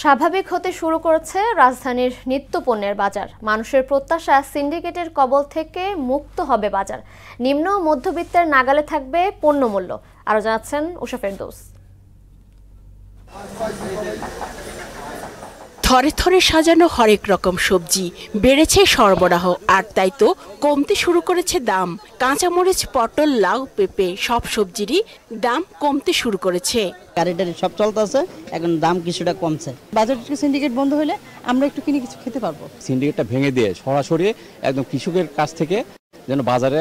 স্বাভাবিক হতে শুরু করেছে রাজধানীর নিত্যপণ্যের বাজার। মানুষের প্রত্যাশা সিন্ডিকেটের কবল থেকে মুক্ত হবে বাজার। নিম্ন মধ্যবিত্তের নাগালে থাকবে পণ্যমূল্য। আরো জানাচ্ছেন উষা ফেরদৌস। থরে থরে সাজানো হরেক রকম সবজি, বেড়েছে সরবরাহ, আর তাই তো কমতে শুরু করেছে দাম। কাঁচামরিচ, পটল, লাউ, পেঁপে সব সবজিরই দাম কমতে শুরু করেছে। গাড়ি সব চলতেছে, এখন দাম কিছুটা কমছে। বাজারের সিন্ডিকেট বন্ধ হলে আমরা একটু কিনে কিছু খেতে পারবো। সিন্ডিকেটটা ভেঙে দিয়ে সরাসরি একদম কৃষকের কাছ থেকে যেন বাজারে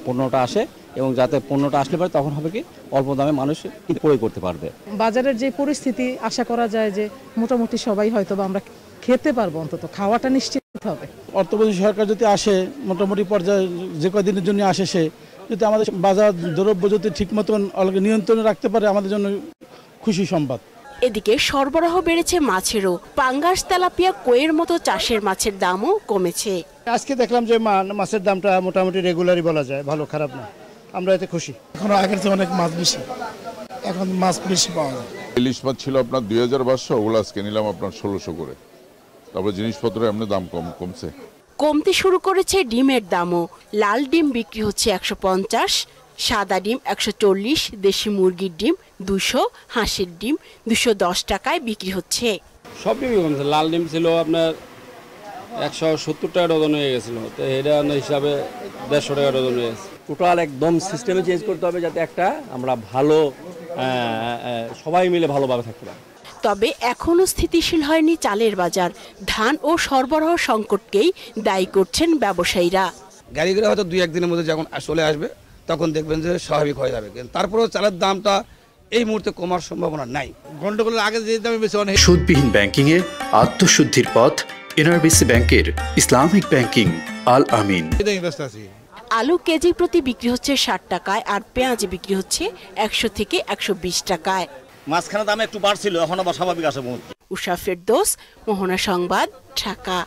পণ্যটা আসে, এবং যাতে পণ্যটা আসলে পারে তখন হবে কি অল্প দামে মানুষ ক্রয় করতে পারবে। বাজারের যে পরিস্থিতি, আশা করা যায় যে মোটামুটি সবাই হয়তো আমরা খেতে পারবো, অন্তত খাওয়াটা নিশ্চিত হবে। অর্থপ্রদেশ সরকার যদি আসে, মোটামুটি পর্যায়ে যে কয়দিনের জন্য আসে, সে যদি আমাদের বাজার দ্রব্য যদি ঠিক মতন নিয়ন্ত্রণে রাখতে পারে, আমাদের জন্য খুশি সংবাদ। এদিকে সরবরাহ বেড়েছে মাছেরও। পাঙ্গাস, তেলাপিয়া, কইয়ের মতো চাষের মাছের দামও কমেছে। আজকে দেখলাম যে মাছের দামটা মোটামুটি রেগুলারই বলা যায়, ভালো খারাপ না, আমরা এতে খুশি। এখন আগের চেয়ে অনেক মাছ বেশি, এখন মাছ বেশি পাওয়া যায়। ইলিশ মাছ ছিল আপনার 2500, ওগুলো আজকে নিলাম আপনার 1600 করে। তারপর জিনিসপত্রের এমনি দাম কমছে। কমতে শুরু করেছে ডিমের দামও। লাল ডিম বিক্রি হচ্ছে 150, সাদা ডিম 140, দেশি মুরগির ডিম 200, হাঁসের ডিম 210 টাকায় বিক্রি হচ্ছে। সব ডিমই কমছে। লাল ডিম ছিল আপনার 170 টাকা ডজন হয়ে গেছিল, তো এটা হিসাবে 150 টাকা ডজন হয়ে গেছে। টোটাল একদম সিস্টেমে চেঞ্জ করতে হবে, যাতে একটা আমরা ভালো সবাই মিলে ভালোভাবে থাকতে পারি। তবে এখনো স্থিতিশীল হয়নি চালের বাজার। ধান ও সরবরাহ সংকটকেই দায়ী করছেন ব্যবসায়ীরা। গাড়িগুলো হয়তো 2-1 দিনের মধ্যে যখন চলে আসবে তখন দেখবেন যে স্বাভাবিক হয়ে যাবে, কিন্তু তারপরেও চালের দামটা এই মুহূর্তে কমার সম্ভাবনা নাই। গন্ডগোলের আগে যে দামে বেশি অনেক। সুদবিহীন ব্যাংকিং এর আত্মশুদ্ধির পথ এনআরবিসি ব্যাংকের ইসলামিক ব্যাংকিং আল আমিন। আলু কেজি প্রতি বিক্রি হচ্ছে 60 টাকায়, আর পেঁয়াজ বিক্রি হচ্ছে 100 থেকে 120 টাকায়। মাঝখানে দাম একটু বাড়ছিল, এখন আবার স্বাভাবিক আছে। উষা ফেরদৌস, মোহনা সংবাদ, ঢাকা।